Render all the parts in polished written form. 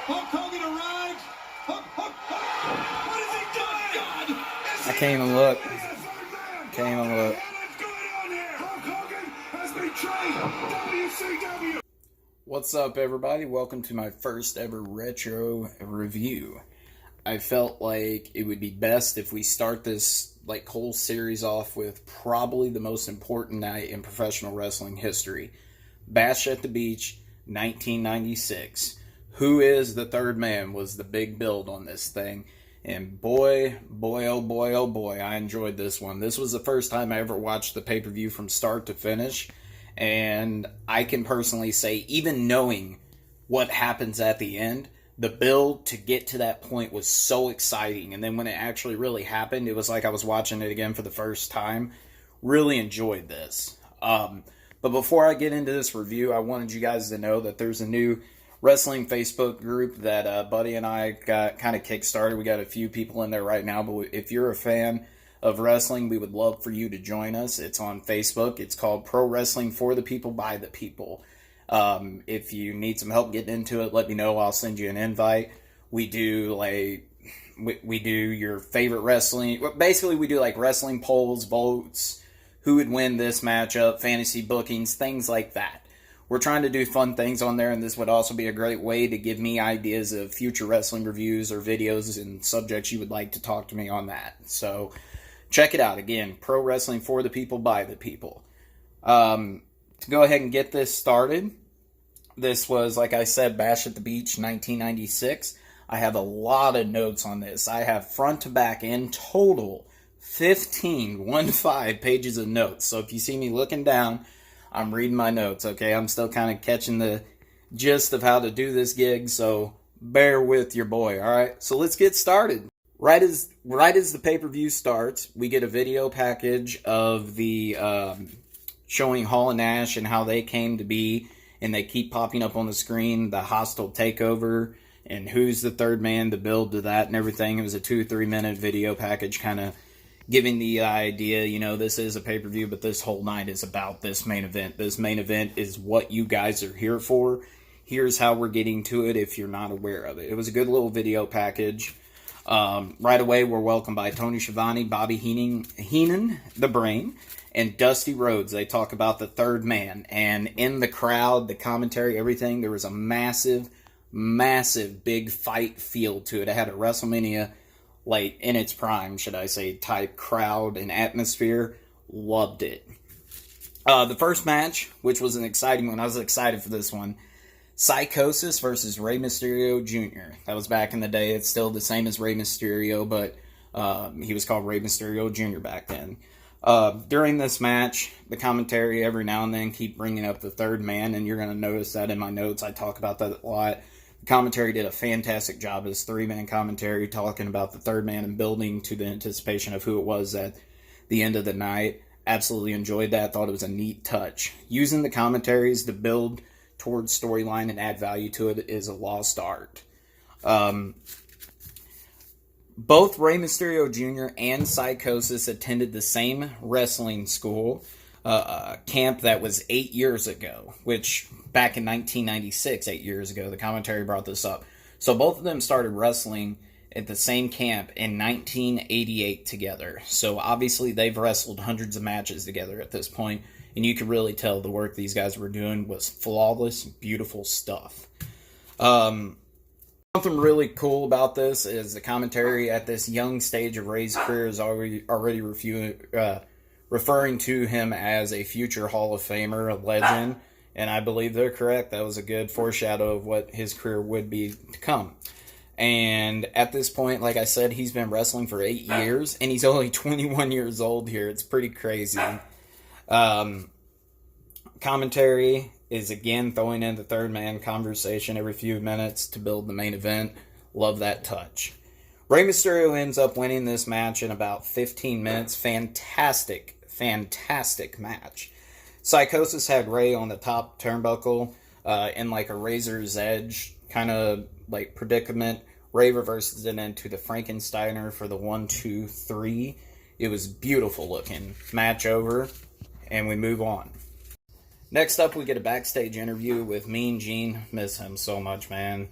Hulk Hogan arrives. What is he doing? God, I can't even look. Can't even look. What's up, everybody? Welcome to my first ever retro review. I felt like it would be best if we start this whole series off with probably the most important night in professional wrestling history. Bash at the Beach, 1996. Who is the third man was the big build on this thing. And boy, oh boy, I enjoyed this one. This was the first time I ever watched the pay-per-view from start to finish. And I can personally say, even knowing what happens at the end, the build to get to that point was so exciting. And then when it actually really happened, it was like I was watching it again for the first time. Really enjoyed this. But before I get into this review, I wanted you guys to know that there's a new wrestling Facebook group that Buddy and I got kind of kickstarted. We got a few people in there right now, but if you're a fan of wrestling, we would love for you to join us. It's on Facebook. It's called Pro Wrestling for the People by the People. If you need some help getting into it, let me know. I'll send you an invite. We do we do your favorite wrestling. Basically, we do wrestling polls, votes, who would win this matchup, fantasy bookings, things like that. We're trying to do fun things on there, and this would also be a great way to give me ideas of future wrestling reviews or videos and subjects you would like to talk to me on that. So check it out. Again, Pro Wrestling for the People by the People. To go ahead and get this started, this was, like I said, Bash at the Beach, 1996. I have a lot of notes on this. I have front to back in total 15 pages of notes. So if you see me looking down, I'm reading my notes, okay? I'm still kind of catching the gist of how to do this gig, so bear with your boy, all right? So let's get started. Right as the pay-per-view starts, we get a video package of the showing Hall and Nash and how they came to be, and they keep popping up on the screen, the hostile takeover, and who's the third man, the build to that and everything. It was a 2-3 minute video package kind of giving the idea, this is a pay-per-view, but this whole night is about this main event. This main event is what you guys are here for. Here's how we're getting to it if you're not aware of it. It was a good little video package. Right away, we're welcomed by Tony Schiavone, Bobby Heenan, the Brain, and Dusty Rhodes. They talk about the third man, and in the crowd, the commentary, everything, there was a massive big fight feel to it. It had a WrestleMania, in its prime, should I say, type crowd and atmosphere. Loved it. The first match, which was an exciting one, I was excited for this one. Psychosis versus Rey Mysterio Jr. That was back in the day. It's still the same as Rey Mysterio, but he was called Rey Mysterio Jr. back then. During this match, the commentary every now and then keep bringing up the third man, and you're going to notice that in my notes. I talk about that a lot. The commentary did a fantastic job as three-man commentary, talking about the third man and building to the anticipation of who it was at the end of the night. Absolutely enjoyed that. Thought it was a neat touch. Using the commentaries to build towards storyline and add value to it is a lost art. Both Rey Mysterio Jr. and Psychosis attended the same wrestling school camp that was 8 years ago, which back in 1996, 8 years ago, the commentary brought this up. So both of them started wrestling at the same camp in 1988 together. So obviously they've wrestled hundreds of matches together at this point, and you could really tell the work these guys were doing was flawless, beautiful stuff. Something really cool about this is the commentary at this young stage of Rey's career is already referring to him as a future Hall of Famer, a legend, and I believe they're correct. That was a good foreshadow of what his career would be to come. And at this point, like I said, he's been wrestling for 8 years, and he's only 21 years old here. It's pretty crazy. Commentary is again throwing in the third man conversation every few minutes to build the main event. Love that touch. Rey Mysterio ends up winning this match in about 15 minutes. Fantastic match. Psychosis had Rey on the top turnbuckle in a razor's edge kind of predicament. Rey reverses it into the Frankensteiner for the 1, 2, 3. It was beautiful looking. Match over, and we move on. Next up, we get a backstage interview with Mean Gene. Miss him so much, man.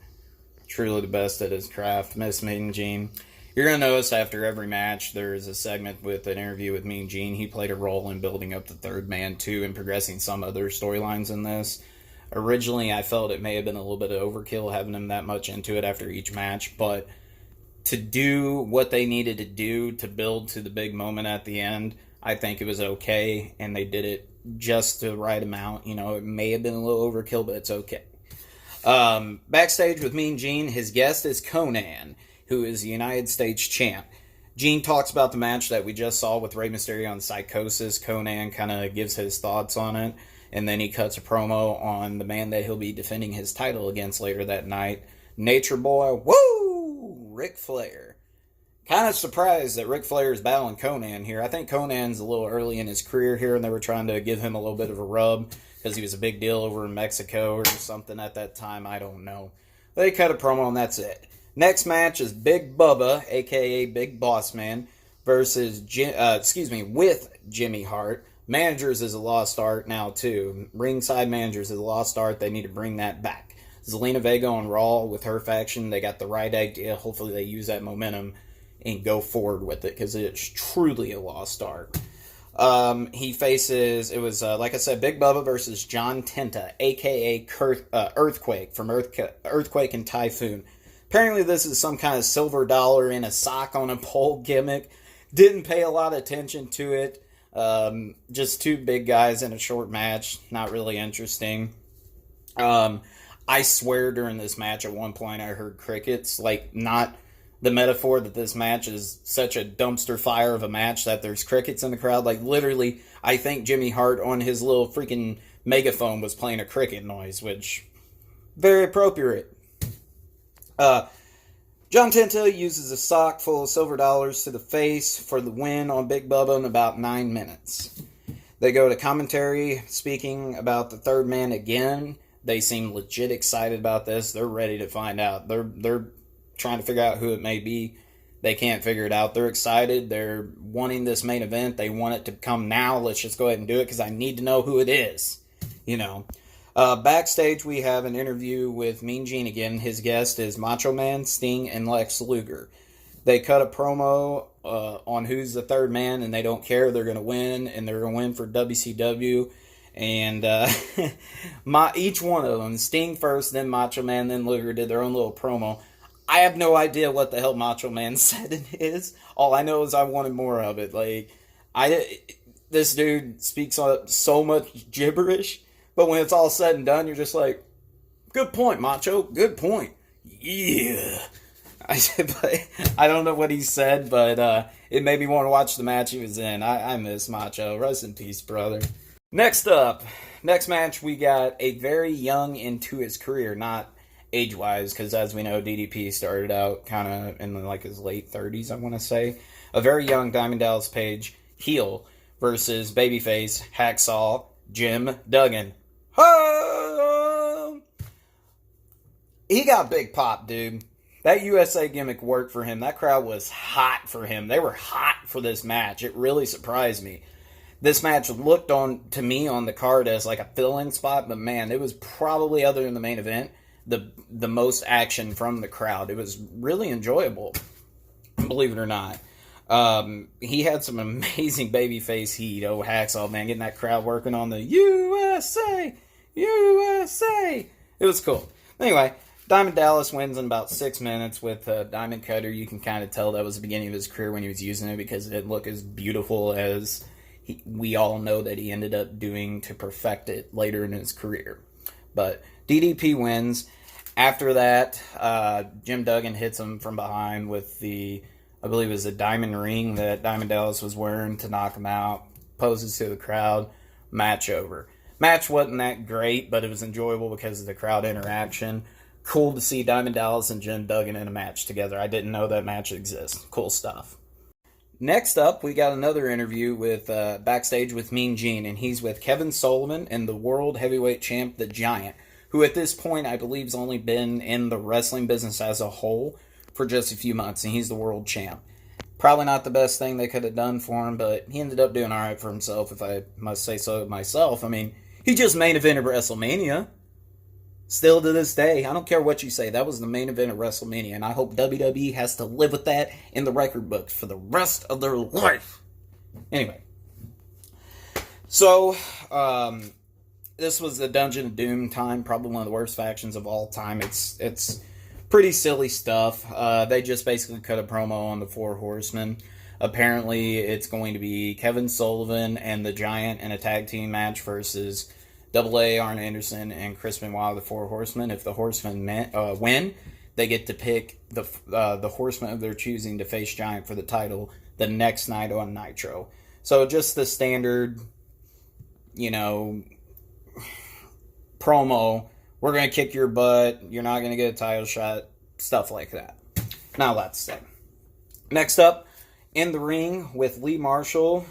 Truly the best at his craft. Miss Mean Gene. You're going to notice after every match there's a segment with an interview with Mean Gene. He played a role in building up the third man too and progressing some other storylines in this. Originally, I felt it may have been a little bit of overkill having him that much into it after each match, but to do what they needed to do to build to the big moment at the end, I think it was okay, and they did it just the right amount. You know, it may have been a little overkill, but it's okay. Backstage with Mean Gene, his guest is Conan, who is the United States champ. Gene talks about the match that we just saw with Rey Mysterio on Psychosis. Conan kind of gives his thoughts on it, and then he cuts a promo on the man that he'll be defending his title against later that night, Nature Boy, Ric Flair. Kind of surprised that Ric Flair is battling Conan here. I think Conan's a little early in his career here, and they were trying to give him a little bit of a rub because he was a big deal over in Mexico or something at that time. I don't know. They cut a promo, and that's it. Next match is Big Bubba, a.k.a. Big Boss Man, versus with Jimmy Hart. Managers is a lost art now, too. Ringside Managers is a lost art. They need to bring that back. Zelina Vega on Raw with her faction, they got the right idea. Hopefully they use that momentum and go forward with it, because it's truly a lost art. He faces, like I said, Big Bubba versus John Tenta, a.k.a. Earthquake, from Earthquake and Typhoon. Apparently this is some kind of silver dollar in a sock on a pole gimmick. Didn't pay a lot of attention to it. Just two big guys in a short match. Not really interesting. I swear during this match at one point I heard crickets. Like, not the metaphor that this match is such a dumpster fire of a match that there's crickets in the crowd. Like, literally, I think Jimmy Hart on his little freaking megaphone was playing a cricket noise, which, very appropriate. John Tenta uses a sock full of silver dollars to the face for the win on Big Bubba in about 9 minutes. They go to commentary, speaking about the third man again. They seem legit excited about this. They're ready to find out. They're trying to figure out who it may be. They can't figure it out. They're excited. They're wanting this main event. They want it to come now. Let's just go ahead and do it because I need to know who it is. You know. Backstage, we have an interview with Mean Gene again. His guest is Macho Man, Sting, and Lex Luger. They cut a promo on who's the third man, and they don't care. They're going to win, and they're going to win for WCW. And each one of them, Sting first, then Macho Man, then Luger, did their own little promo. I have no idea what the hell Macho Man said in his. All I know is I wanted more of it. Like, this dude speaks so much gibberish. But when it's all said and done, you're just like, good point, Macho. Good point. Yeah. I don't know what he said, but it made me want to watch the match he was in. I miss Macho. Rest in peace, brother. Next match, we got a very young into his career, not age-wise, because as we know, DDP started out kind of in like his late 30s, I want to say. A very young Diamond Dallas Page heel versus babyface Hacksaw Jim Duggan. He got big pop, dude. That USA gimmick worked for him. That crowd was hot for him. They were hot for this match. It really surprised me. This match looked to me on the card as like a fill-in spot, but man, it was probably, other than the main event, the most action from the crowd. It was really enjoyable, believe it or not. He had some amazing babyface heat. Oh, Hacksaw, man, getting that crowd working on the USA. It was cool. Anyway, Diamond Dallas wins in about 6 minutes with a Diamond Cutter. You can kind of tell that was the beginning of his career when he was using it, because it didn't look as beautiful as we all know that he ended up doing to perfect it later in his career. But DDP wins. After that, Jim Duggan hits him from behind with I believe it was a diamond ring that Diamond Dallas was wearing to knock him out. Poses to the crowd. Match over. Match wasn't that great, but it was enjoyable because of the crowd interaction. Cool to see Diamond Dallas and Jim Duggan in a match together. I didn't know that match exists. Cool stuff. Next up, we got another interview with Backstage with Mean Gene, and he's with Kevin Sullivan and the World Heavyweight Champ, The Giant, who at this point I believe has only been in the wrestling business as a whole for just a few months, and he's the world champ. Probably not the best thing they could have done for him, but he ended up doing all right for himself, if I must say so myself. I mean, he just main evented WrestleMania. Still to this day, I don't care what you say, that was the main event of WrestleMania, and I hope WWE has to live with that in the record books for the rest of their life. Anyway. So, this was the Dungeon of Doom time, probably one of the worst factions of all time. It's pretty silly stuff. They just basically cut a promo on the Four Horsemen. Apparently, it's going to be Kevin Sullivan and the Giant in a tag team match versus Double A, Arn Anderson, and Chris Benoit, the Four Horsemen. If the Horsemen win, they get to pick the Horsemen of their choosing to face Giant for the title the next night on Nitro. So just the standard, promo. We're going to kick your butt. You're not going to get a title shot. Stuff like that. Not a lot to say. Next up, in the ring with Lee Marshall.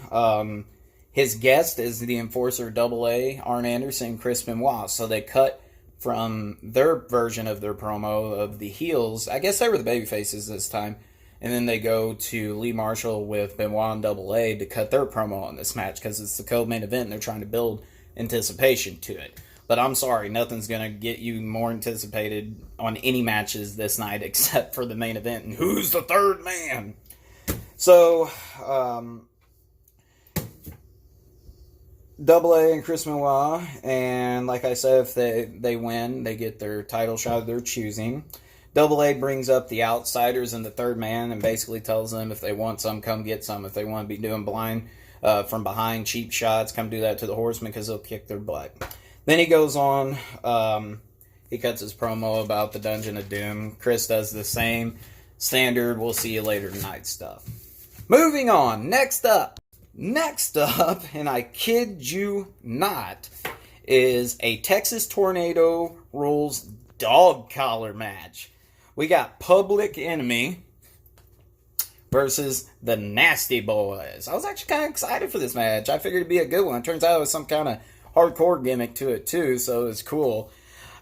His guest is the enforcer Double A, Arn Anderson, and Chris Benoit. So they cut from their version of their promo of the heels. I guess they were the baby faces this time. And then they go to Lee Marshall with Benoit and Double A to cut their promo on this match because it's the co-main event and they're trying to build anticipation to it. But I'm sorry, nothing's going to get you more anticipated on any matches this night except for the main event. And who's the third man? So, Double A and Chris Benoit, and like I said, if they win, they get their title shot of their choosing. Double A brings up the Outsiders and the third man and basically tells them if they want some, come get some. If they want to be doing blind from behind cheap shots, come do that to the Horsemen because they'll kick their butt. Then he goes on, he cuts his promo about the Dungeon of Doom. Chris does the same standard, we'll see you later tonight stuff. Moving on, next up, and I kid you not, is a Texas Tornado Rules dog collar match. We got Public Enemy versus the Nasty Boys. I was actually kind of excited for this match. I figured it'd be a good one. Turns out it was some kind of hardcore gimmick to it too, so it's cool.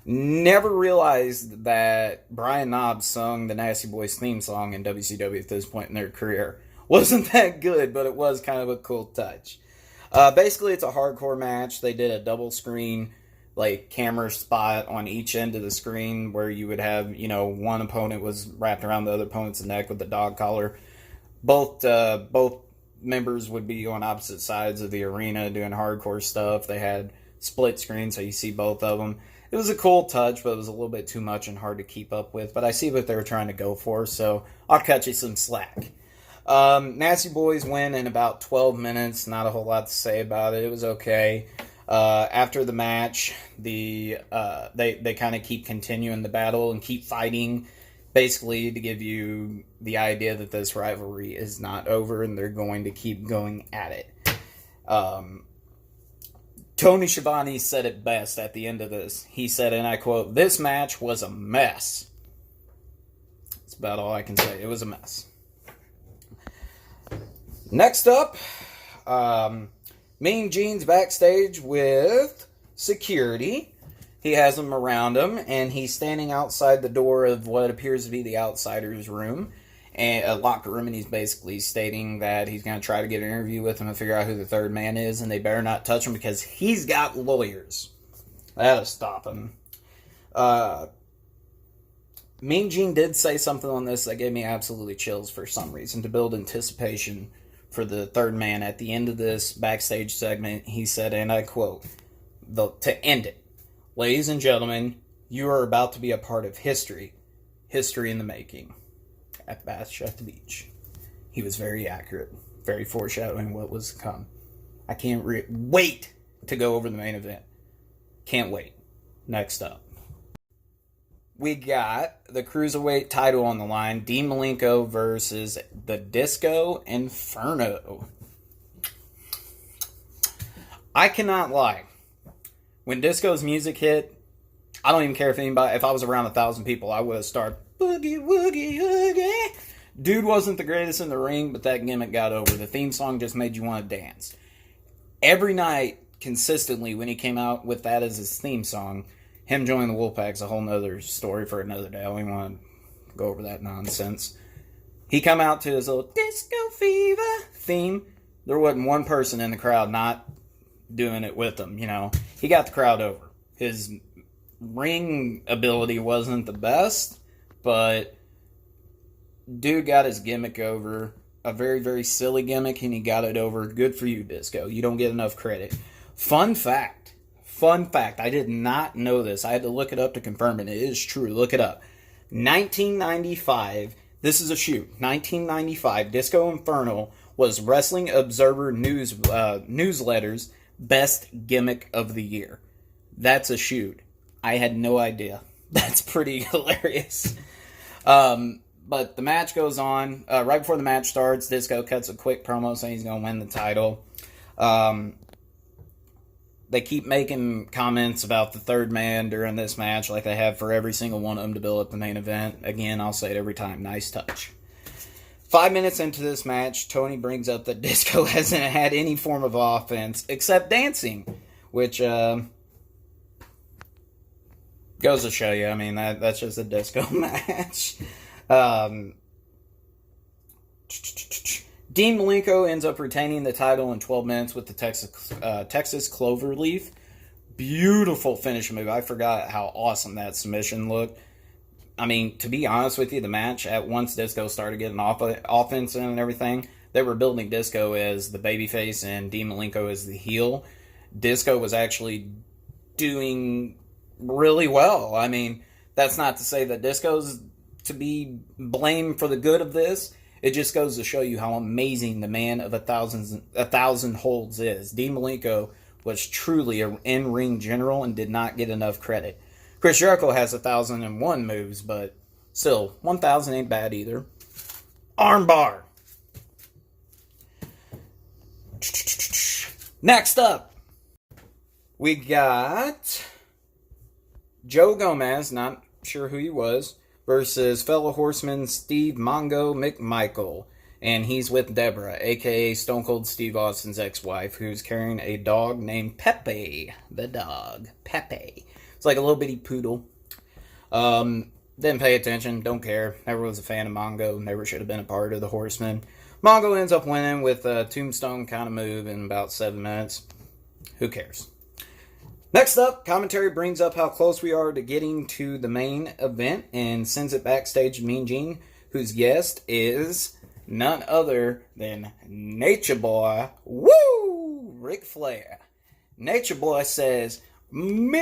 Never realized that Brian Knobbs sung the Nasty Boys theme song in WCW at this point in their career. Wasn't that good, but it was kind of a cool touch. Basically, it's a hardcore match. They did a double screen camera spot on each end of the screen where you would have, one opponent was wrapped around the other opponent's neck with the dog collar. Both members would be on opposite sides of the arena doing hardcore stuff. They had split screens, so you see both of them. It was a cool touch, but it was a little bit too much and hard to keep up with. But I see what they were trying to go for, so I'll cut you some slack. Nasty Boys win in about 12 minutes. Not a whole lot to say about it. It was okay. After the match, they kind of keep continuing the battle and keep fighting, basically to give you the idea that this rivalry is not over and they're going to keep going at it. Tony Schiavone said it best at the end of this. He said, and I quote, "This match was a mess." That's about all I can say. It was a mess. Next up, Mean Gene's backstage with security. He has them around him, and he's standing outside the door of what appears to be the Outsiders' room, and a locker room, and he's basically stating that he's going to try to get an interview with him and figure out who the third man is, and they better not touch him because he's got lawyers. That'll stop him. Mean Gene did say something on this that gave me absolutely chills for some reason, to build anticipation for the third man. At the end of this backstage segment, he said, and I quote, to end it, "Ladies and gentlemen, you are about to be a part of history. History in the making." At Bash at the Beach. He was very accurate, very foreshadowing what was to come. I can't wait to go over the main event. Can't wait. Next up, we got the Cruiserweight title on the line. Dean Malenko versus the Disco Inferno. I cannot lie. When Disco's music hit, I don't even care if I was around 1,000 people, I would have started boogie, woogie, woogie. Dude wasn't the greatest in the ring, but that gimmick got over. The theme song just made you want to dance. Every night, consistently, when he came out with that as his theme song, him joining the Wolfpack's a whole nother story for another day. I don't even want to go over that nonsense. He come out to his little Disco Fever theme. There wasn't one person in the crowd not doing it with him, He got the crowd over. His ring ability wasn't the best, but dude got his gimmick over. A very, very silly gimmick, and he got it over. Good for you, Disco. You don't get enough credit. Fun fact. I did not know this. I had to look it up to confirm it. It is true. Look it up. 1995. This is a shoot. 1995. Disco Inferno was Wrestling Observer newsletters best gimmick of the year. That's a shoot. I had no idea. That's pretty hilarious. But the match goes on. Right before the match starts, Disco cuts a quick promo saying he's going to win the title. They keep making comments about the third man during this match like they have for every single one of them to build up the main event. Again, I'll say it every time. Nice touch. 5 minutes into this match, Tony brings up that Disco hasn't had any form of offense except dancing, which goes to show you. I mean, that's just a Disco match. Dean Malenko ends up retaining the title in 12 minutes with the Texas Cloverleaf. Beautiful finish move. I forgot how awesome that submission looked. I mean, to be honest with you, the match, at once Disco started getting offense in and everything, they were building Disco as the babyface and Dean Malenko as the heel. Disco was actually doing really well. I mean, that's not to say that Disco's to be blamed for the good of this. It just goes to show you how amazing the man of a thousand holds is. Dean Malenko was truly an in-ring general and did not get enough credit. Chris Jericho has 1,001 moves, but still, 1,000 ain't bad either. Armbar. Next up, we got Joe Gomez, not sure who he was, versus fellow horseman Steve Mongo McMichael. And he's with Deborah, a.k.a. Stone Cold Steve Austin's ex-wife, who's carrying a dog named Pepe. The dog. Pepe. It's like a little bitty poodle. Didn't pay attention. Don't care. Never was a fan of Mongo. Never should have been a part of the Horsemen. Mongo ends up winning with a tombstone kind of move in about 7 minutes. Who cares? Next up, commentary brings up how close we are to getting to the main event and sends it backstage to Mean Gene, whose guest is none other than Nature Boy, Ric Flair. Nature Boy says, Mean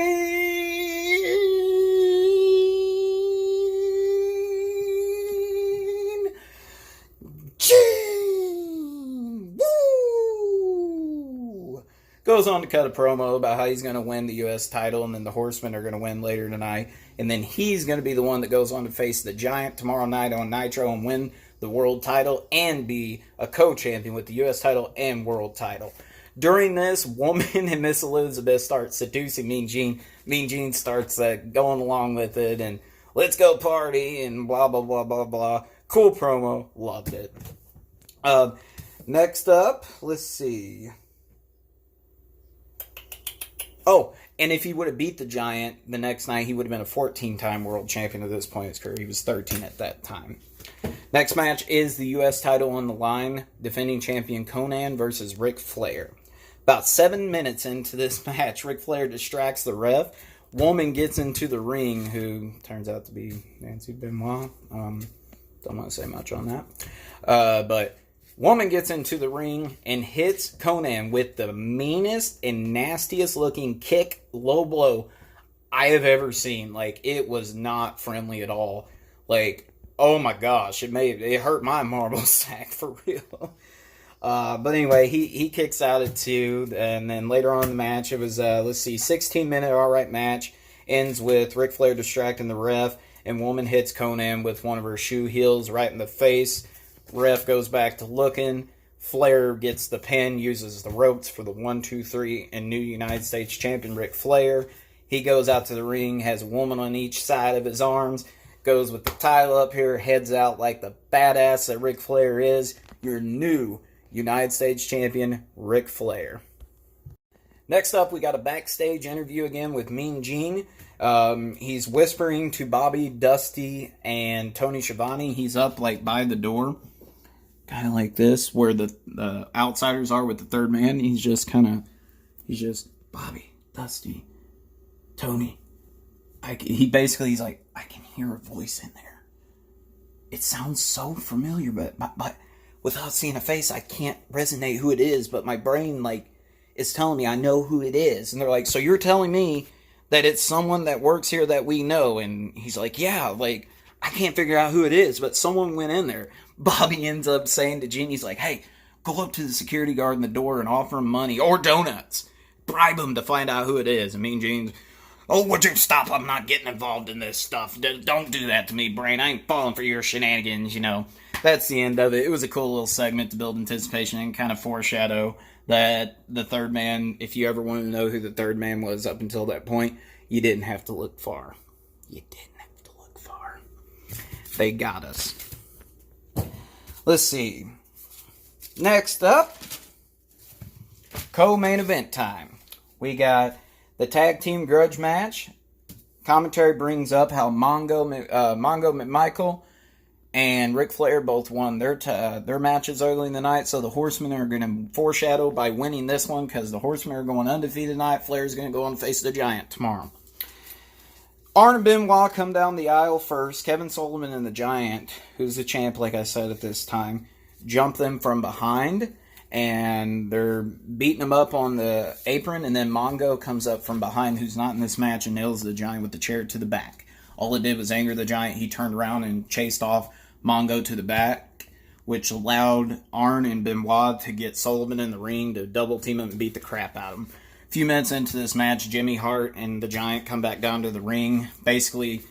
Gene, woo! Goes on to cut a promo about how he's going to win the U.S. title, and then the Horsemen are going to win later tonight. And then he's going to be the one that goes on to face the Giant tomorrow night on Nitro and win the world title and be a co-champion with the U.S. title and world title. During this, Woman and Miss Elizabeth start seducing Mean Gene. Mean Gene starts going along with it and let's go party and blah, blah, blah, blah, blah. Cool promo. Loved it. Next up, let's see. Oh, and if he would have beat the Giant the next night, he would have been a 14-time world champion at this point in his career. He was 13 at that time. Next match is the U.S. title on the line. Defending champion Conan versus Ric Flair. About 7 minutes into this match, Ric Flair distracts the ref. Woman gets into the ring, who turns out to be Nancy Benoit. Don't want to say much on that. But Woman gets into the ring and hits Conan with the meanest and nastiest looking kick, low blow I have ever seen. Like, it was not friendly at all. Like, oh my gosh, it hurt my marble sack for real. But anyway, he kicks out at 2, and then later on in the match, it was, 16-minute alright match, ends with Ric Flair distracting the ref, and Woman hits Conan with one of her shoe heels right in the face. Ref goes back to looking. Flair gets the pin, uses the ropes for the 1, 2, 3, and new United States champion Ric Flair. He goes out to the ring, has a woman on each side of his arms, goes with the title up here, heads out like the badass that Ric Flair is. Your new United States champion, Ric Flair. Next up, we got a backstage interview again with Mean Gene. He's whispering to Bobby, Dusty, and Tony Schiavone. He's up like by the door, kind of like this, where the outsiders are with the third man. He's just Bobby, Dusty, Tony, he's like, I can hear a voice in there. It sounds so familiar, but without seeing a face, I can't resonate who it is. But my brain, like, is telling me I know who it is. And they're like, so you're telling me that it's someone that works here that we know? And he's like, yeah, like, I can't figure out who it is, but someone went in there. Bobby ends up saying to Gene, he's like, hey, go up to the security guard in the door and offer him money or donuts. Bribe him to find out who it is. And Mean Gene's, oh, would you stop? I'm not getting involved in this stuff. Don't do that to me, Brain. I ain't falling for your shenanigans, you know. That's the end of it. It was a cool little segment to build anticipation and kind of foreshadow that the third man, if you ever wanted to know who the third man was up until that point, you didn't have to look far. You didn't have to look far. They got us. Let's see. Next up, co-main event time. We got the tag team grudge match. Commentary brings up how Mongo McMichael and Ric Flair both won their matches early in the night, so the Horsemen are going to foreshadow by winning this one because the Horsemen are going undefeated tonight. Flair's going to go on the face of the Giant tomorrow. Arn and Benoit come down the aisle first. Kevin Sullivan and the Giant, who's the champ, like I said at this time, jump them from behind, and they're beating them up on the apron, and then Mongo comes up from behind, who's not in this match, and nails the Giant with the chair to the back. All it did was anger the Giant. He turned around and chased off Mongo to the back, which allowed Arn and Benoit to get Sullivan in the ring to double team him and beat the crap out of him. A few minutes into this match, Jimmy Hart and the Giant come back down to the ring. Basically,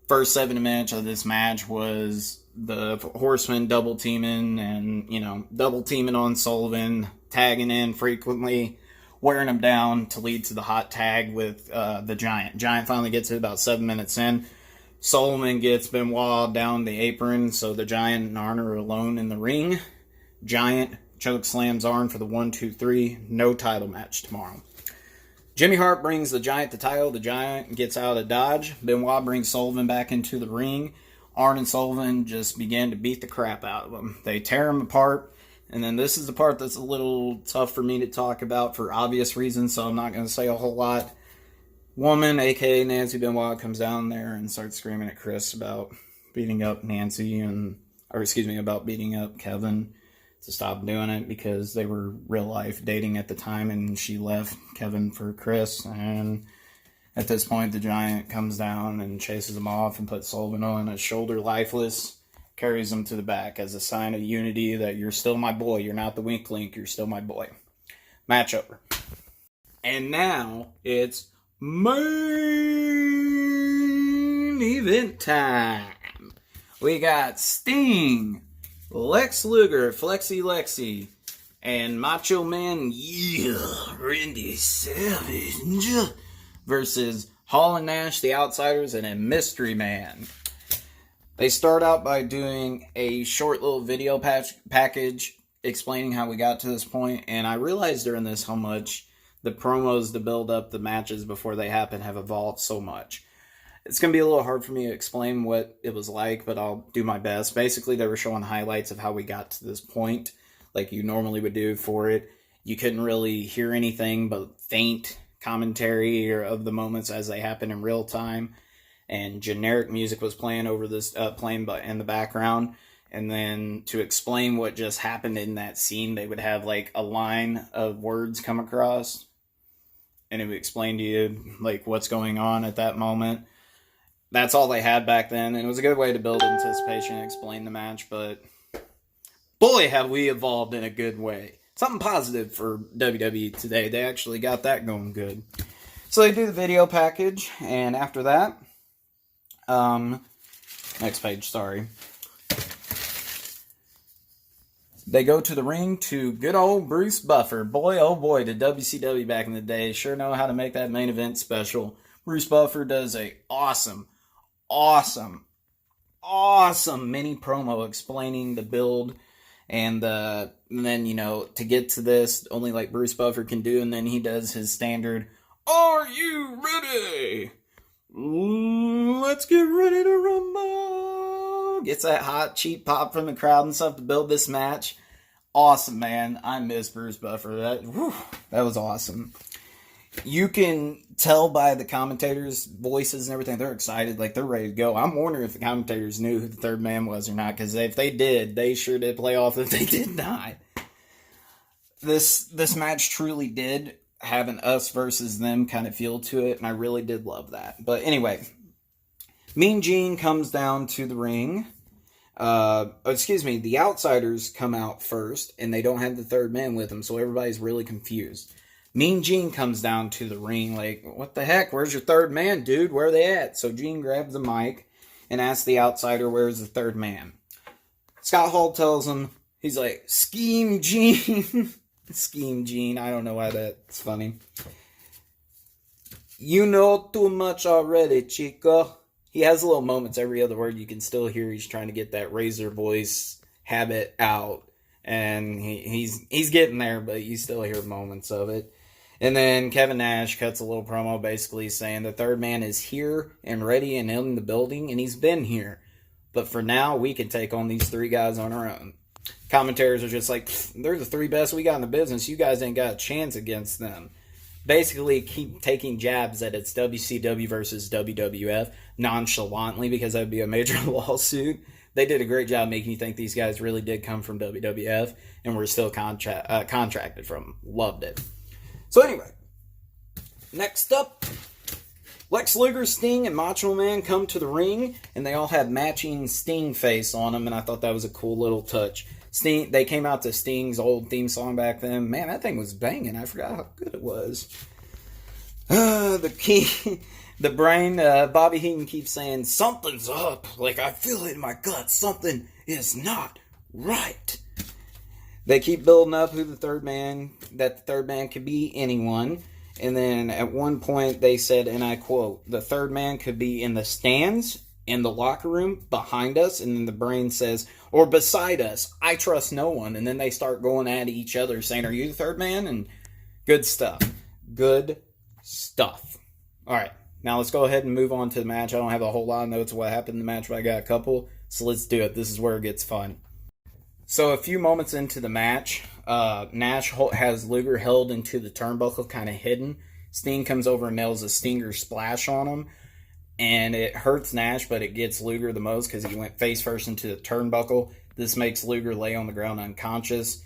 first 7 minutes of this match was the Horsemen double teaming and, double teaming on Sullivan, tagging in frequently, wearing him down to lead to the hot tag with the Giant. Giant finally gets it about 7 minutes in. Sullivan gets Benoit down the apron, so the Giant and Arn are alone in the ring. Giant choke slams Arn for the 1-2-3. No title match tomorrow. Jimmy Hart brings the Giant the title. The Giant gets out of dodge. Benoit brings Sullivan back into the ring. Arn and Sullivan just begin to beat the crap out of him. They tear him apart. And then this is the part that's a little tough for me to talk about for obvious reasons, so I'm not going to say a whole lot. Woman, a.k.a. Nancy Benoit, comes down there and starts screaming at Chris about beating up Nancy about beating up Kevin to stop doing it because they were real life dating at the time, and she left Kevin for Chris. And at this point, the Giant comes down and chases him off and puts Sullivan on his shoulder lifeless, carries him to the back as a sign of unity that you're still my boy. You're not the wink link. You're still my boy. Match over. And now it's main event time. We got Sting, Lex Luger, Flexi Lexi, and Macho Man, Randy Savage, versus Hall and Nash, the Outsiders, and a Mystery Man. They start out by doing a short little video package explaining how we got to this point, and I realized during this how much the promos to build up the matches before they happen have evolved so much. It's going to be a little hard for me to explain what it was like, but I'll do my best. Basically, they were showing highlights of how we got to this point, like you normally would do for it. You couldn't really hear anything but faint commentary of the moments as they happen in real time. And generic music was playing over this, playing in the background. And then to explain what just happened in that scene, they would have like a line of words come across, and it would explain to you like what's going on at that moment. That's all they had back then, and it was a good way to build anticipation and explain the match. But boy, have we evolved in a good way. Something positive for WWE today. They actually got that going good. So they do the video package, and after that, next page, sorry. They go to the ring to good old Bruce Buffer. Boy, oh boy, did WCW back in the day sure know how to make that main event special. Bruce Buffer does a awesome mini promo explaining the build and then, to get to this, only like Bruce Buffer can do, and then he does his standard, "Are you ready? Let's get ready to rumble." Gets that hot, cheap pop from the crowd and stuff to build this match. Awesome, man. I miss Bruce Buffer. That was awesome. You can tell by the commentators' voices and everything, they're excited, like they're ready to go. I'm wondering if the commentators knew who the third man was or not, because if they did, they sure did play off if they did not. This match truly did have an us versus them kind of feel to it, and I really did love that. But anyway, Mean Gene comes down to the ring. The Outsiders come out first, and they don't have the third man with them, so everybody's really confused. Mean Gene comes down to the ring like, what the heck, where's your third man, dude? Where are they at? So Gene grabs the mic and asks the Outsider, where's the third man? Scott Hall tells him, he's like, Scheme Gene. Scheme Gene, I don't know why that's funny. You know too much already, Chico. He has little moments every other word you can still hear. He's trying to get that razor voice habit out. And he's getting there, but you still hear moments of it. And then Kevin Nash cuts a little promo basically saying the third man is here and ready and in the building, and he's been here. But for now, we can take on these three guys on our own. Commentators are just like, they're the three best we got in the business. You guys ain't got a chance against them. Basically, keep taking jabs that it's WCW versus WWF nonchalantly because that would be a major lawsuit. They did a great job making you think these guys really did come from WWF and were still contracted from them. Loved it. So anyway, next up, Lex Luger, Sting, and Macho Man come to the ring, and they all have matching Sting face on them, and I thought that was a cool little touch. Sting, they came out to Sting's old theme song back then. Man, that thing was banging. I forgot how good it was. The brain, Bobby Heenan keeps saying, something's up. Like, I feel it in my gut. Something is not right. They keep building up that the third man could be anyone. And then at one point they said, and I quote, the third man could be in the stands, in the locker room, behind us. And then the brain says, or beside us. I trust no one. And then they start going at each other saying, are you the third man? And good stuff. Good stuff. All right. Now let's go ahead and move on to the match. I don't have a whole lot of notes of what happened in the match, but I got a couple. So let's do it. This is where it gets fun. So a few moments into the match, Nash has Luger held into the turnbuckle, kind of hidden. Sting comes over and nails a Stinger splash on him. And it hurts Nash, but it gets Luger the most because he went face first into the turnbuckle. This makes Luger lay on the ground unconscious.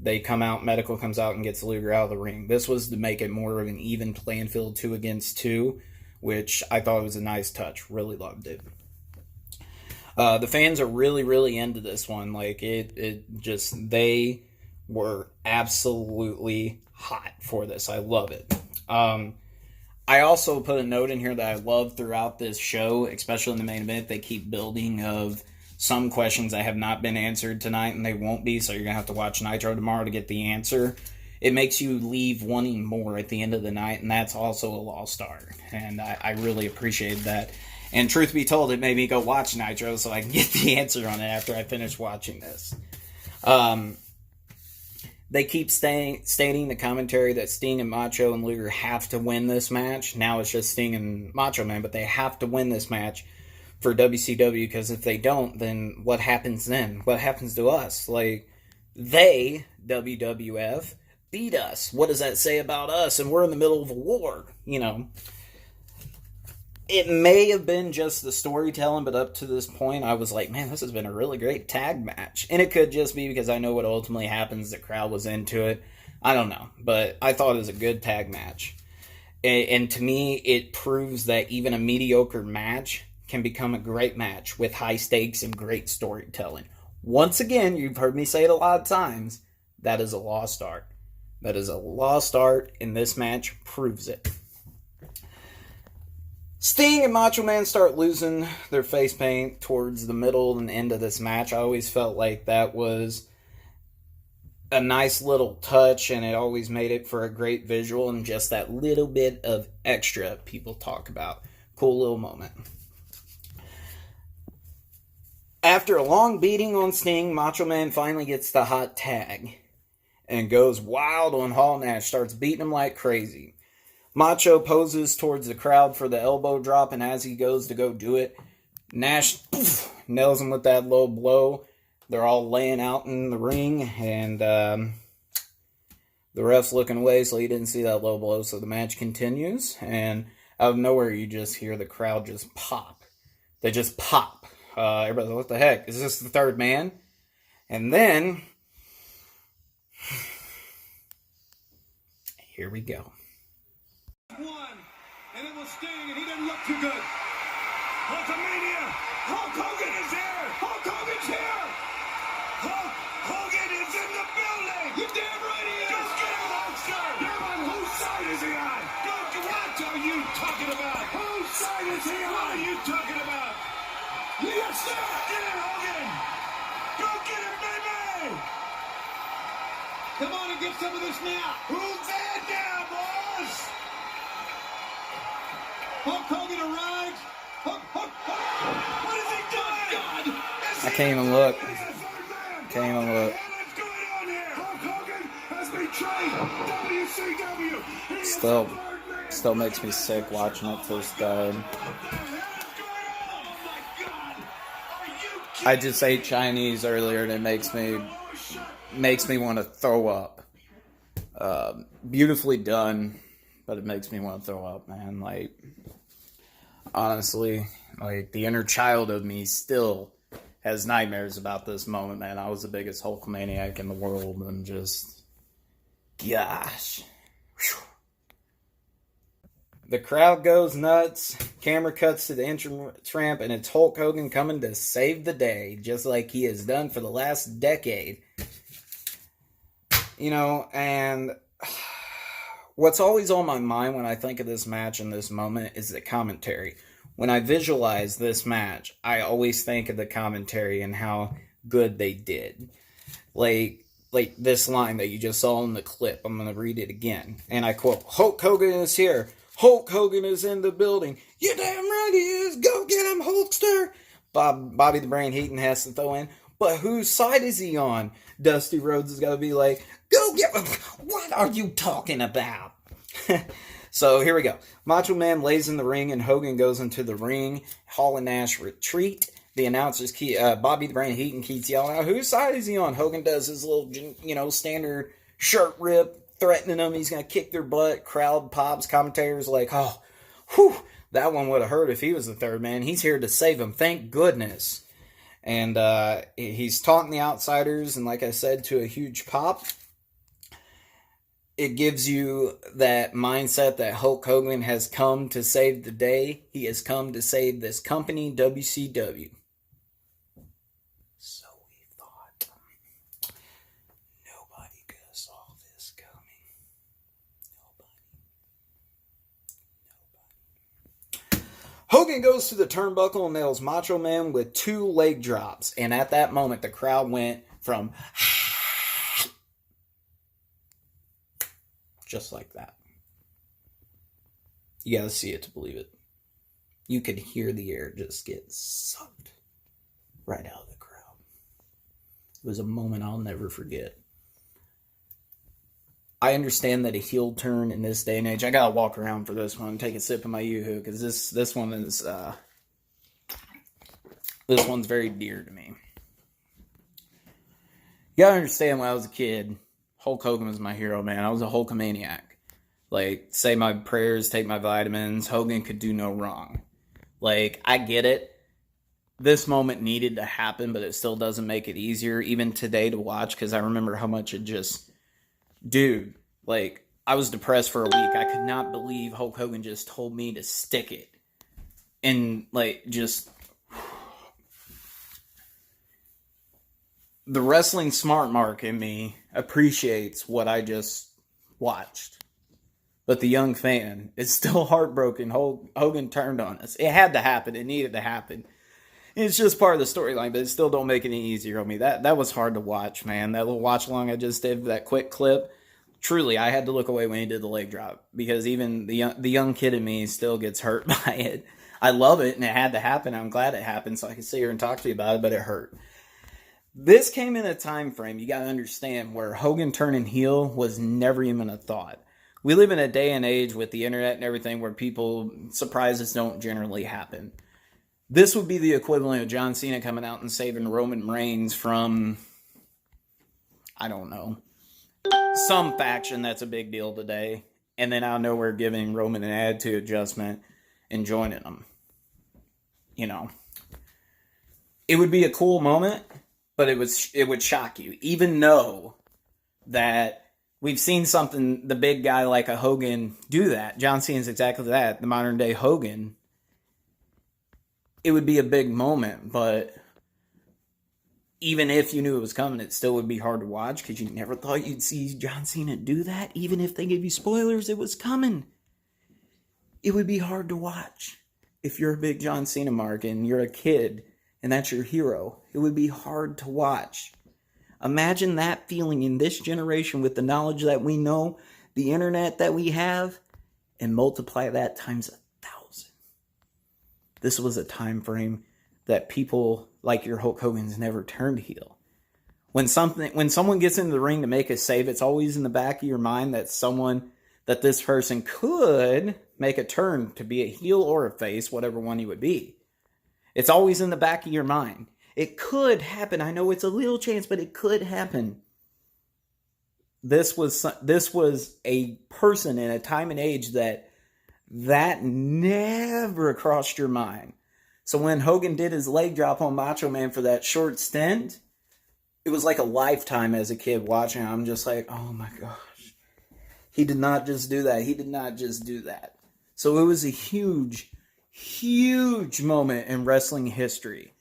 They come out, Medical comes out and gets Luger out of the ring. This was to make it more of an even playing field, 2 against 2, which I thought was a nice touch. Really loved it. The fans are really, really into this one. Like, they were absolutely hot for this. I love it. I also put a note in here that I love throughout this show, especially in the main event. They keep building of some questions that have not been answered tonight, and they won't be, so you're going to have to watch Nitro tomorrow to get the answer. It makes you leave wanting more at the end of the night, and that's also a lost art. And I really appreciate that. And truth be told, it made me go watch Nitro so I can get the answer on it after I finish watching this. They keep stating the commentary that Sting and Macho and Luger have to win this match. Now it's just Sting and Macho Man, but they have to win this match for WCW, because if they don't, then what happens then? What happens to us? Like, they, WWF, beat us. What does that say about us? And we're in the middle of a war, you know. It may have been just the storytelling, but up to this point, I was like, man, this has been a really great tag match. And it could just be because I know what ultimately happens. The crowd was into it. I don't know. But I thought it was a good tag match. And to me, it proves that even a mediocre match can become a great match with high stakes and great storytelling. Once again, you've heard me say it a lot of times, that is a lost art. That is a lost art, and this match proves it. Sting and Macho Man start losing their face paint towards the middle and end of this match. I always felt like that was a nice little touch, and it always made it for a great visual and just that little bit of extra people talk about. Cool little moment. After a long beating on Sting, Macho Man finally gets the hot tag and goes wild on Hall. Nash starts beating him like crazy. Macho poses towards the crowd for the elbow drop, and as he goes to go do it, Nash nails him with that low blow. They're all laying out in the ring, and The ref's looking away, so he didn't see that low blow, so the match continues, and out of nowhere, you just hear the crowd just pop. They just pop. Everybody's like, what the heck? Is this the third man? And then, here we go. One, and it was Sting, and he didn't look too good. Hulkamania! Hulk Hogan is here! Hulk Hogan's here! Hulk Hogan is in the building! You damn right he is! Go get him, Hulkster! You're on whose side is he on? What are you talking about? Whose side is he on? What are you talking about? Yes, sir! Get him, Hogan! Go get him, baby! Come on and get some of this now! Who's that now, boys? Hulk Hogan arrives. Hulk. What is he doing? God. I can't even look. Can't even look. What's going on here? Hulk Hogan has betrayed WCW. Still makes me sick watching it till it's done. I just ate Chinese earlier and it makes me want to throw up. Beautifully done, but it makes me want to throw up, man. Like, honestly, like, the inner child of me still has nightmares about this moment, man. I was the biggest hulkamaniac in the world, and just, gosh. Whew. The crowd goes nuts. Camera cuts to the entrance ramp, and it's Hulk Hogan coming to save the day, just like he has done for the last decade. You know, and what's always on my mind when I think of this match and this moment is the commentary. When I visualize this match, I always think of the commentary and how good they did. Like this line that you just saw in the clip. I'm going to read it again. And I quote, Hulk Hogan is here. Hulk Hogan is in the building. You damn right he is. Go get him, Hulkster. Bobby the Brain Heenan has to throw in. But whose side is he on? Dusty Rhodes has got to be like, go get him. What are you talking about? So here we go. Macho Man lays in the ring and Hogan goes into the ring. Hall and Nash retreat. The announcers, Bobby the Brain Heenan keeps yelling out, whose side is he on? Hogan does his little, standard shirt rip, threatening them. He's going to kick their butt. Crowd pops. Commentators like, oh, whew, that one would have hurt if he was the third man. He's here to save him. Thank goodness. And he's taunting the outsiders, and like I said, to a huge pop. It gives you that mindset that Hulk Hogan has come to save the day. He has come to save this company, WCW. So we thought. Nobody could have saw this coming. Nobody. Hogan goes to the turnbuckle and nails Macho Man with 2 leg drops. And at that moment, the crowd went from just like that. You gotta see it to believe it. You could hear the air just get sucked right out of the crowd. It was a moment I'll never forget. I understand that a heel turn in this day and age, I gotta walk around for this one, take a sip of my Yoo-hoo, because this one is this one's very dear to me. You gotta understand, when I was a kid, Hulk Hogan was my hero, man. I was a Hulkamaniac. Like, say my prayers, take my vitamins. Hogan could do no wrong. Like, I get it. This moment needed to happen, but it still doesn't make it easier, even today, to watch, because I remember how much it just... Dude, like, I was depressed for a week. I could not believe Hulk Hogan just told me to stick it. And, like, just... The wrestling smart mark in me appreciates what I just watched. But the young fan is still heartbroken. Hogan turned on us. It had to happen. It needed to happen. It's just part of the storyline, but it still don't make it any easier on me. That was hard to watch, man. That little watch along I just did, that quick clip. Truly, I had to look away when he did the leg drop. Because even the young kid in me still gets hurt by it. I love it, and it had to happen. I'm glad it happened so I could sit here and talk to you about it, but it hurt. This came in a time frame, you got to understand, where Hogan turning heel was never even a thought. We live in a day and age with the internet and everything where surprises don't generally happen. This would be the equivalent of John Cena coming out and saving Roman Reigns from, I don't know, some faction that's a big deal today, and then out of nowhere giving Roman an attitude adjustment and joining them. You know, it would be a cool moment, but it would shock you. Even though that we've seen something, the big guy like a Hogan do that. John Cena's exactly that, the modern day Hogan. It would be a big moment, but even if you knew it was coming, it still would be hard to watch because you never thought you'd see John Cena do that. Even if they gave you spoilers, it was coming. It would be hard to watch. If you're a big John Cena mark and you're a kid and that's your hero, it would be hard to watch. Imagine that feeling in this generation with the knowledge that we know, the internet that we have, and multiply that times 1,000. This was a time frame that people like your Hulk Hogan's never turned heel. When someone gets into the ring to make a save, it's always in the back of your mind that this person could make a turn to be a heel or a face, whatever one he would be. It's always in the back of your mind. It could happen. I know it's a little chance, but it could happen. This was a person in a time and age that never crossed your mind. So when Hogan did his leg drop on Macho Man for that short stint, it was like a lifetime as a kid watching. I'm just like, oh my gosh. He did not just do that. He did not just do that. So it was a huge, huge moment in wrestling history.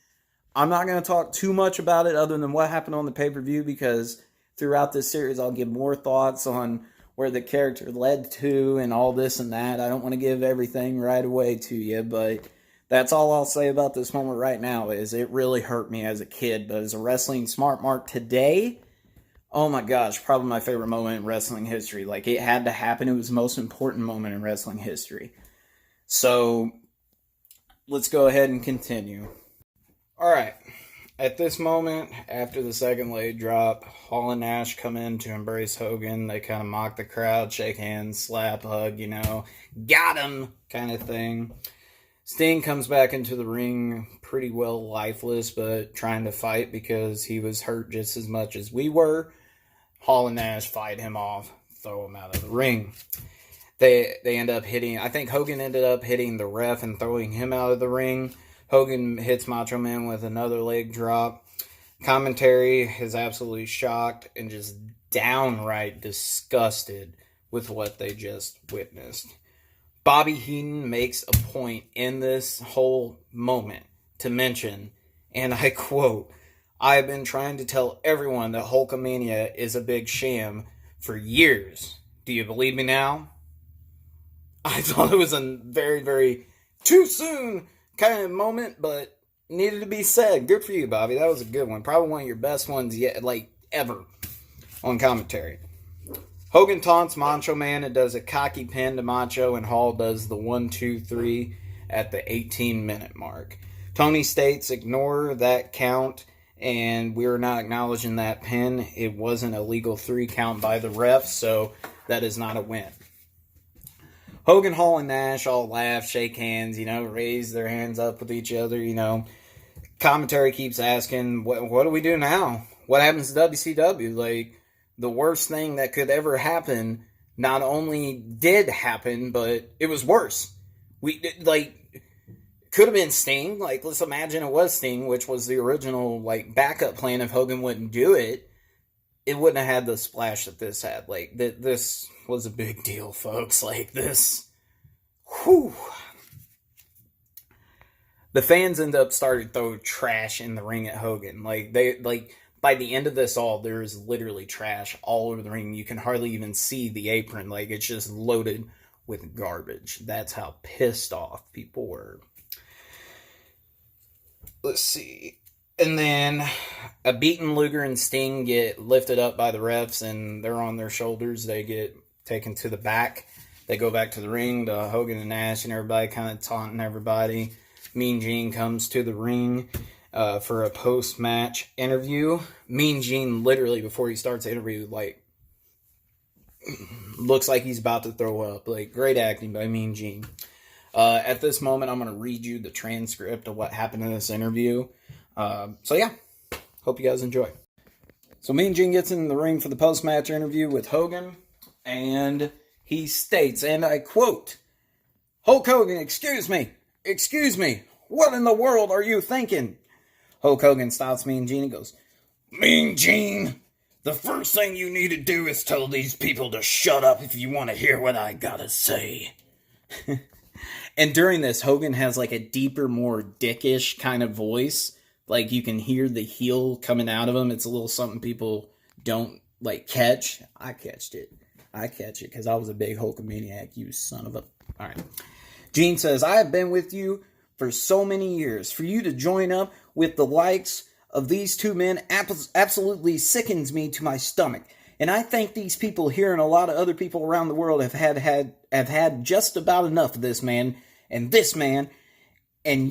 I'm not going to talk too much about it other than what happened on the pay-per-view, because throughout this series I'll give more thoughts on where the character led to and all this and that. I don't want to give everything right away to you, but that's all I'll say about this moment right now is it really hurt me as a kid. But as a wrestling smart mark today, oh my gosh, probably my favorite moment in wrestling history. Like, it had to happen. It was the most important moment in wrestling history. So, let's go ahead and continue. Alright, at this moment, after the second leg drop, Hall and Nash come in to embrace Hogan. They kind of mock the crowd, shake hands, slap, hug, got him kind of thing. Sting comes back into the ring pretty well lifeless, but trying to fight because he was hurt just as much as we were. Hall and Nash fight him off, throw him out of the ring. They end up hitting, I think Hogan ended up hitting the ref and throwing him out of the ring. Hogan hits Macho Man with another leg drop. Commentary is absolutely shocked and just downright disgusted with what they just witnessed. Bobby Heenan makes a point in this whole moment to mention, and I quote, "I have been trying to tell everyone that hulkamania is a big sham for years. Do you believe me now?" I thought it was a very, very too soon kind of moment, but needed to be said. Good for you, Bobby. That was a good one. Probably one of your best ones yet, ever on commentary. Hogan taunts Macho Man and does a cocky pin to Macho, and Hall does the 1, 2, 3 at the 18-minute mark. Tony states, ignore that count, and we're not acknowledging that pin. It wasn't a legal 3 count by the ref, so that is not a win. Hogan, Hall, and Nash all laugh, shake hands, raise their hands up with each other, Commentary keeps asking, what do we do now? What happens to WCW? The worst thing that could ever happen not only did happen, but it was worse. Could have been Sting. Let's imagine it was Sting, which was the original, backup plan if Hogan wouldn't do it. It wouldn't have had the splash that this had. This was a big deal, folks. Whew. The fans end up starting to throw trash in the ring at Hogan. By the end of this all, there is literally trash all over the ring. You can hardly even see the apron. It's just loaded with garbage. That's how pissed off people were. Let's see. And then a beaten Luger and Sting get lifted up by the refs, and they're on their shoulders. They get taken to the back. They go back to the ring to Hogan and Nash and everybody kind of taunting everybody. Mean Gene comes to the ring for a post-match interview. Mean Gene, literally, before he starts the interview, looks like he's about to throw up. Great acting by Mean Gene. At this moment, I'm going to read you the transcript of what happened in this interview. Hope you guys enjoy. So Mean Gene gets in the ring for the post-match interview with Hogan, and he states, and I quote, "Hulk Hogan, excuse me, what in the world are you thinking?" Hulk Hogan stops Mean Gene and goes, "Mean Gene, the first thing you need to do is tell these people to shut up if you want to hear what I gotta say." And during this, Hogan has like a deeper, more dickish kind of voice. Like you can hear the heel coming out of him. It's a little something people don't like catch. I catched it. Because I was a big hulkamaniac, you son of a... Alright. Gene says, "I have been with you for so many years. For you to join up with the likes of these two men absolutely sickens me to my stomach. And I think these people here and a lot of other people around the world have had just about enough of this man, and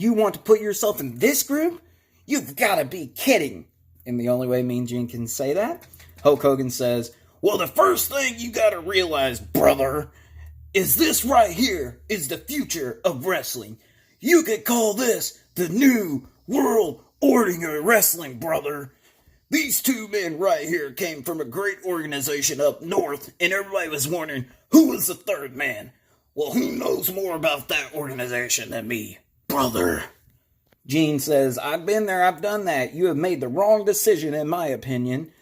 you want to put yourself in this group? You've got to be kidding." And the only way Mean Gene can say that, Hulk Hogan says, "Well, the first thing you got to realize, brother, is this right here is the future of wrestling. You could call this the new world order of wrestling, brother. These two men right here came from a great organization up north, and everybody was wondering who was the third man. Well, who knows more about that organization than me, brother?" Gene says, "I've been there, I've done that. You have made the wrong decision, in my opinion."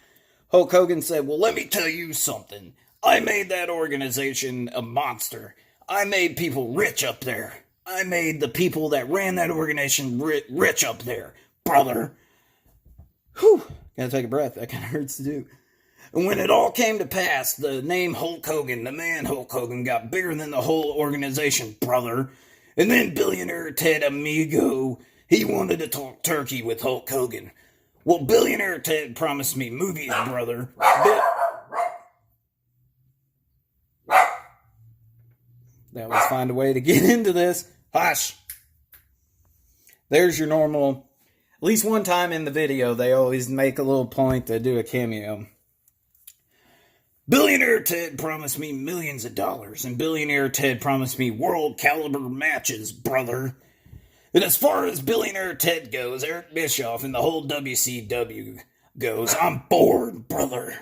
Hulk Hogan said, "Well, let me tell you something. I made that organization a monster. I made people rich up there. I made the people that ran that organization rich up there, brother." Whew. Gotta take a breath. That kind of hurts to do. "And when it all came to pass, the name Hulk Hogan, the man Hulk Hogan, got bigger than the whole organization, brother. And then billionaire Ted Amigo, he wanted to talk turkey with Hulk Hogan. Well, billionaire Ted promised me movies, brother. That was find a way to get into this. Hush. There's your normal... At least one time in the video, they always make a little point to do a cameo. "Billionaire Ted promised me millions of dollars, and Billionaire Ted promised me world caliber matches, brother. And as far as Billionaire Ted goes, Eric Bischoff and the whole WCW goes, I'm bored, brother.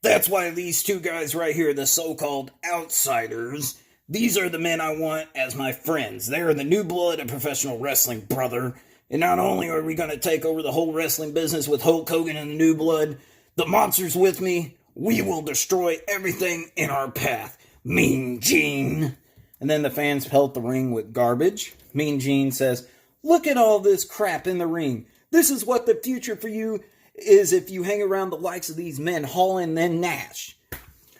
That's why these two guys right here, the so-called outsiders, these are the men I want as my friends. They are the new blood of professional wrestling, brother. And not only are we going to take over the whole wrestling business with Hulk Hogan and the new blood, the monsters with me, we will destroy everything in our path. Mean Gene." And then the fans pelt the ring with garbage. Mean Gene says, "Look at all this crap in the ring. This is what the future for you is if you hang around the likes of these men, Hall and then Nash.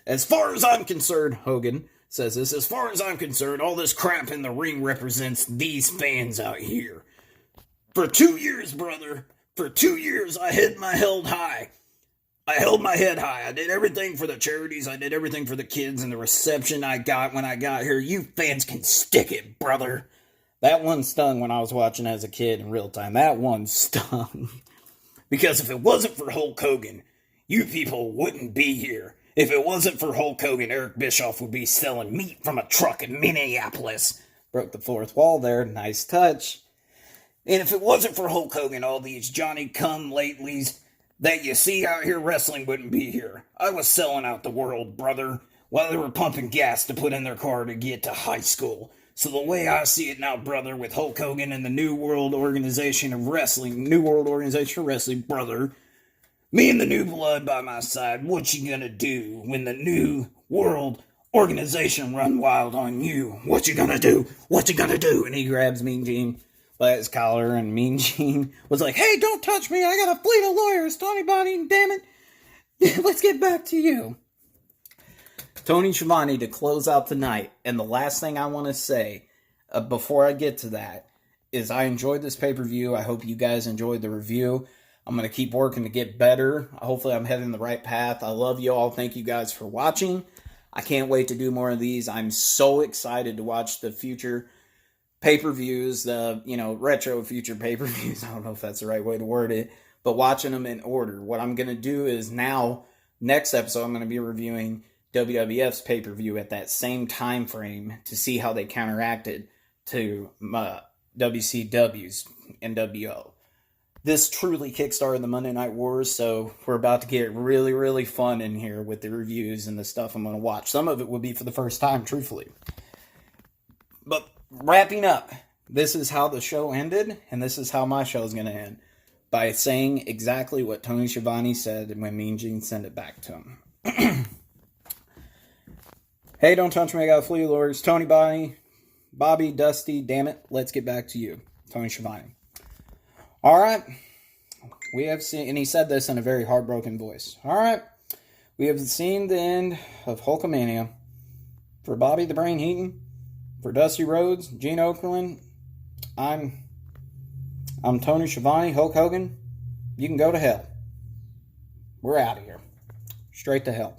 As far as I'm concerned," Hogan says this, "as far as I'm concerned, all this crap in the ring represents these fans out here. For 2 years, brother, for 2 years I held my head high. I did everything for the charities. I did everything for the kids, and the reception I got when I got here, you fans can stick it, brother." That one stung when I was watching as a kid in real time. That one stung. Because if it wasn't for Hulk Hogan, you people wouldn't be here. If it wasn't for Hulk Hogan, Eric Bischoff would be selling meat from a truck in Minneapolis. Broke the fourth wall there. Nice touch. And if it wasn't for Hulk Hogan, all these Johnny-come-latelys that you see out here wrestling wouldn't be here. I was selling out the world, brother, while they were pumping gas to put in their car to get to high school. So the way I see it now, brother, with Hulk Hogan and the New World Organization of Wrestling, brother, me and the new blood by my side, what you gonna do when the New World Organization run wild on you? What you gonna do? And he grabs Mean Gene by his collar, and Mean Gene was like, "Hey, don't touch me. I got a fleet of lawyers, Tony Bonnie, damn it. Let's get back to you." Tony Schiavone to close out the night. And the last thing I want to say before I get to that is I enjoyed this pay-per-view. I hope you guys enjoyed the review. I'm going to keep working to get better. Hopefully I'm heading the right path. I love you all. Thank you guys for watching. I can't wait to do more of these. I'm so excited to watch the future pay-per-views, the, retro future pay-per-views. I don't know if that's the right way to word it, but watching them in order. What I'm going to do is now, next episode, I'm going to be reviewing WWF's pay-per-view at that same time frame to see how they counteracted to WCW's NWO. this truly kickstarted the Monday Night Wars, so we're about to get really, really fun in here with the reviews and the stuff I'm going to watch. Some of it will be for the first time, truthfully. But wrapping up, this is how the show ended, and this is how my show is going to end. By saying exactly what Tony Schiavone said when Mean Gene sent it back to him. Hey, don't touch me, I got flea lures. Tony, Bobby, Dusty, damn it, let's get back to you. Tony Schiavone. Alright, we have seen, and he said this in a very heartbroken voice. Alright, we have seen the end of hulkamania. For Bobby the Brain Heaton, for Dusty Rhodes, Gene Okerlund, I'm Tony Schiavone, Hulk Hogan. You can go to hell. We're out of here. Straight to hell.